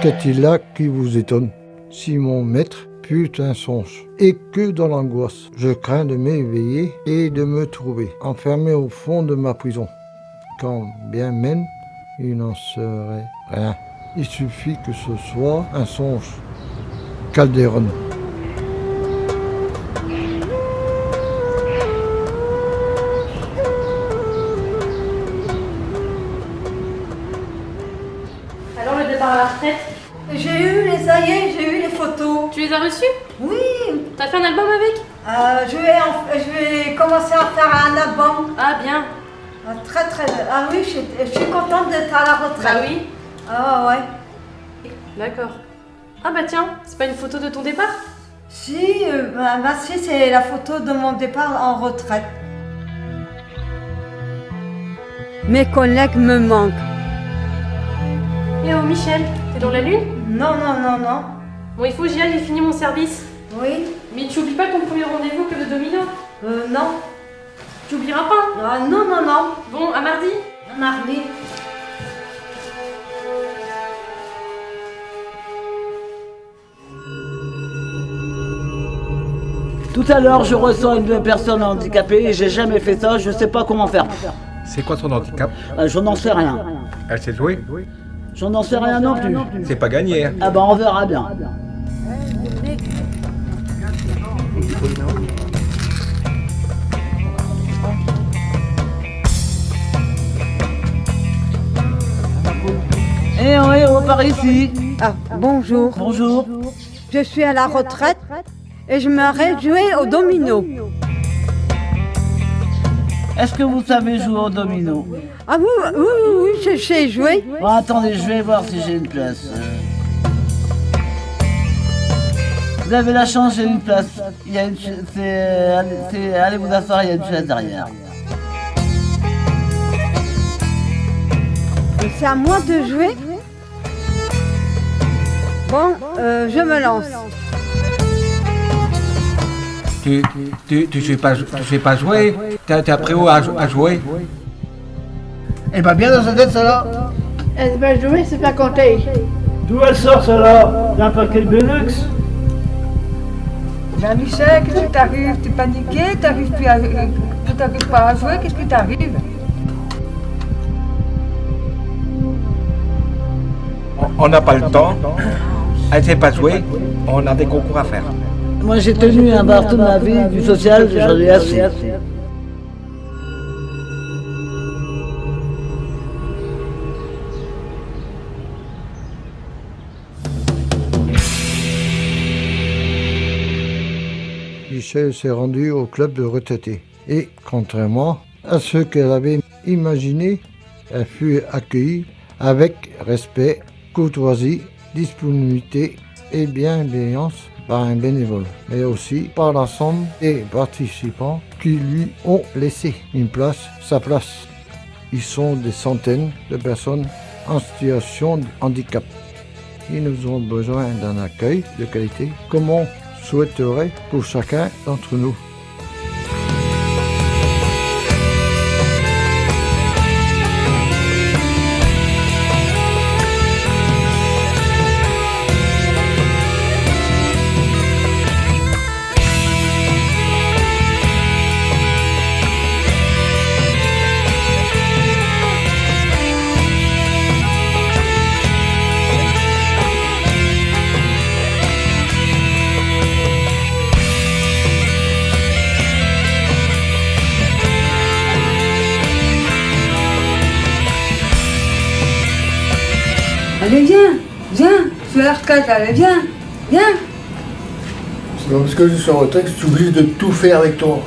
Qu'est-il là qui vous étonne? Si mon maître put un songe, et que dans l'angoisse, je crains de m'éveiller et de me trouver enfermé au fond de ma prison. Quand bien même il n'en serait rien. Il suffit que ce soit un songe. Calderon. Alors le départ à la retraite? Ça y est, j'ai eu les photos. Tu les as reçues? Oui, T'as fait un album avec? je vais commencer à faire un album. Ah bien. Très très bien. Ah oui, je suis contente d'être à la retraite. Bah oui. Ah ouais. D'accord. Ah bah tiens, c'est pas une photo de ton départ? Si, si, c'est la photo de mon départ en retraite. Mes collègues me manquent. Eh oh Michel, t'es dans la lune? Non, non, non, non. Bon, il faut que j'y aille, j'ai fini mon service. Oui. Mais tu oublies pas ton premier rendez-vous que le domino? Non. Tu oublieras pas? Ah, non, non, non. Bon, à mardi? Mardi. Tout à l'heure, je ressens une personne handicapée et j'ai jamais fait ça, je sais pas comment faire. C'est quoi son handicap? Je n'en sais rien. Elle sait jouer? Je n'en sais rien non plus. C'est pas gagné. Hein. Ah ben on verra bien. Eh on part ici. Ah, bonjour. Bonjour. Je suis à la retraite et je m'arrête de jouer au domino. Est-ce que vous savez jouer au domino? Ah oui, oui, oui, oui, je sais jouer. Bon, attendez, je vais voir si j'ai une place. Vous avez la chance, j'ai une place. Il y a une allez vous asseoir, il y a une chaise derrière. C'est à moi de jouer. Bon, je me lance. Tu sais pas jouer? T'es appris où à jouer? Eh ben bien dans sa tête, ça là. Elle va jouer, c'est pas compter. D'où elle sort, ça là? D'un paquet de Benux. Ben Michel, qu'est-ce qui t'arrive? T'es paniqué? T'arrives pas à jouer? Qu'est-ce qui t'arrive? On n'a pas le temps. Elle sait pas jouer. On a des concours à faire. Moi j'ai tenu un bar toute ma vie, du social, j'en ai assez. Michel s'est rendu au club de retraités et, contrairement à ce qu'elle avait imaginé, elle fut accueillie avec respect, courtoisie, disponibilité et bienveillance par un bénévole, mais aussi par l'ensemble des participants qui lui ont laissé sa place. Ils sont des centaines de personnes en situation de handicap. Ils nous ont besoin d'un accueil de qualité comme on souhaiterait pour chacun d'entre nous. Allez, viens, tu es à la retraite, allez, viens. C'est pas parce que je suis en retraite que je suis obligé de tout faire avec toi.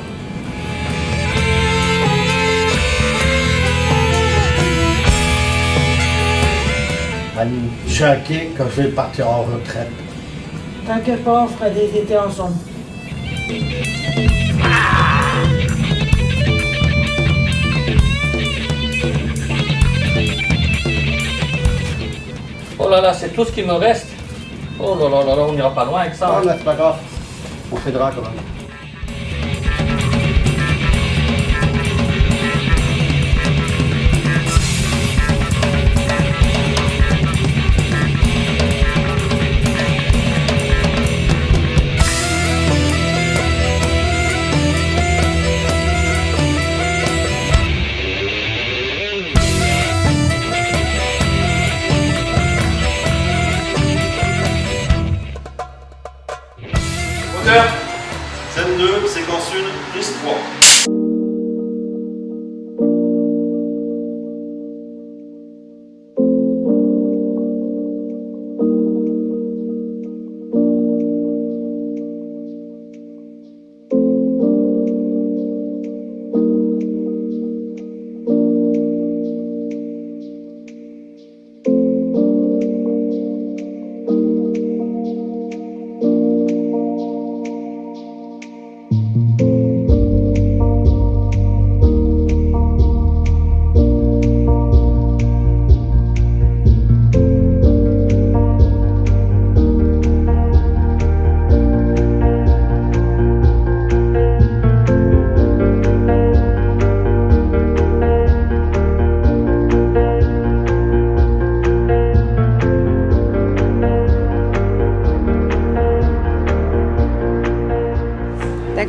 Allez, je suis inquiet quand je vais partir en retraite. T'inquiète pas, on fera des étés ensemble. Oh là là, c'est tout ce qui me reste. Oh là là là là, on n'ira pas loin avec ça. Non, là, c'est pas grave. On s'aidera quand même.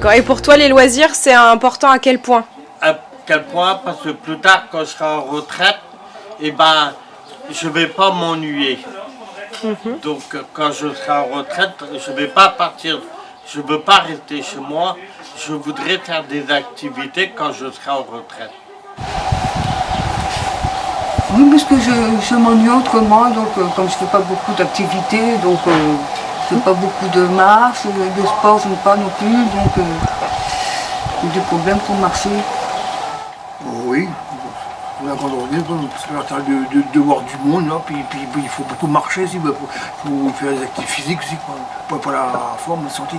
D'accord. Et pour toi, les loisirs, c'est important à quel point? À quel point? Parce que plus tard, quand je serai en retraite, eh ben, je vais pas m'ennuyer. Donc, quand je serai en retraite, je vais pas partir, je veux pas rester chez moi. Je voudrais faire des activités quand je serai en retraite. Oui, parce que je m'ennuie autrement, donc comme je fais pas beaucoup d'activités, donc je fais pas beaucoup de marche, de sport, je n'aime pas non plus, donc j'ai des problèmes pour marcher. Oui, on a quand on revient, parce qu'on a de voir du monde, là, puis il faut beaucoup marcher aussi, il faut faire des activités physiques aussi, pour la forme, la santé.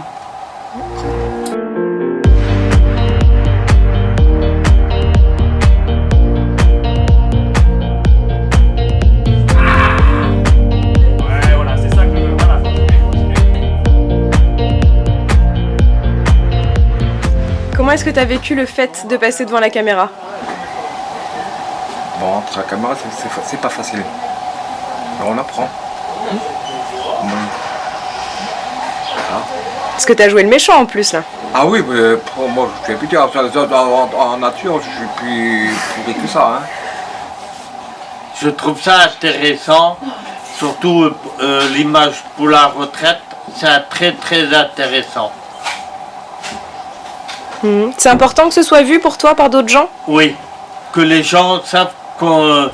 Comment est-ce que tu as vécu le fait de passer devant la caméra? Bon, entre la caméra, c'est pas facile. Alors on apprend. Parce que tu as joué le méchant en plus là. Ah oui, mais pour moi je suis habitué. En nature, je suis plus que ça. Hein. Je trouve ça intéressant, surtout l'image pour la retraite, c'est très très intéressant. C'est important que ce soit vu pour toi par d'autres gens? Oui, que les gens savent qu'on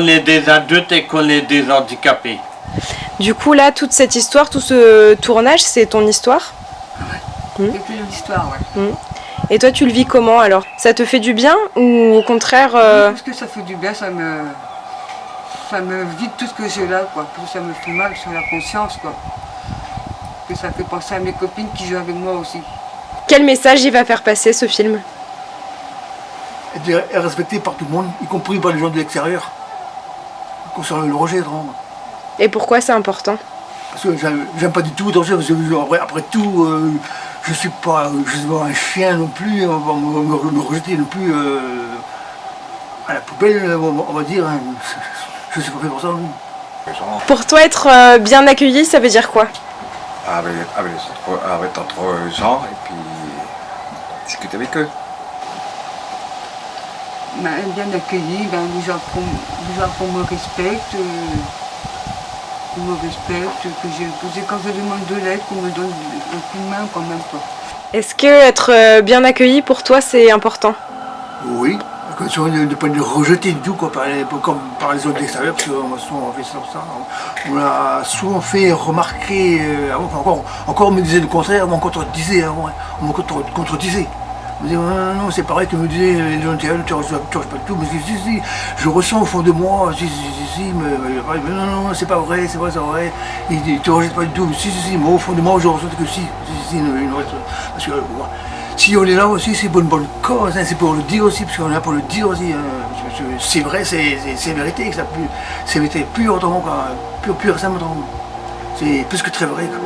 est des adultes et qu'on est des handicapés. Du coup là, toute cette histoire, tout ce tournage, c'est ton histoire? C'est une histoire, ouais. Et toi, tu le vis comment alors? Ça te fait du bien ou au contraire Parce que ça fait du bien, ça me vide tout ce que j'ai là, quoi. Parce que ça me fait mal sur la conscience, quoi. Que ça fait penser à mes copines qui jouent avec moi aussi. Quel message il va faire passer ce film? Être respecté par tout le monde, y compris par les gens de l'extérieur, concernant le rejet. Et pourquoi c'est important? Parce que j'aime pas du tout le danger, parce que après tout, je suis pas un chien non plus, on va me rejeter non plus à la poubelle, on va dire. Hein. Je suis pas fait pour ça. Pour toi, être bien accueilli, ça veut dire quoi? Avec d'autres gens et puis discuter avec eux. Bien accueilli, les gens me respectent, que quand je demande de l'aide, qu'on me donne un coup de main quand même. Est-ce que être bien accueilli pour toi c'est important? Oui, de ne pas le rejeter du tout quoi, comme par les autres de l'extérieur, parce qu'on m'a souvent fait ça. On l'a souvent fait remarquer, encore on me disait le contraire, on me contredisait. On me contredisait. On me disait non, c'est pareil, tu me disais, les gens disaient, tu reçois pas tout, mais si, je ressens au fond de moi, mais non, c'est pas vrai, c'est vrai, il te rejette pas du tout, si, moi au fond de moi je ressens que si, parce que si on est là aussi, c'est pour une bonne cause, hein, c'est pour le dire aussi, parce qu'on est là pour le dire aussi, c'est vrai, c'est vérité, c'est vérité pure, pure, c'est plus que très vrai. Quoi.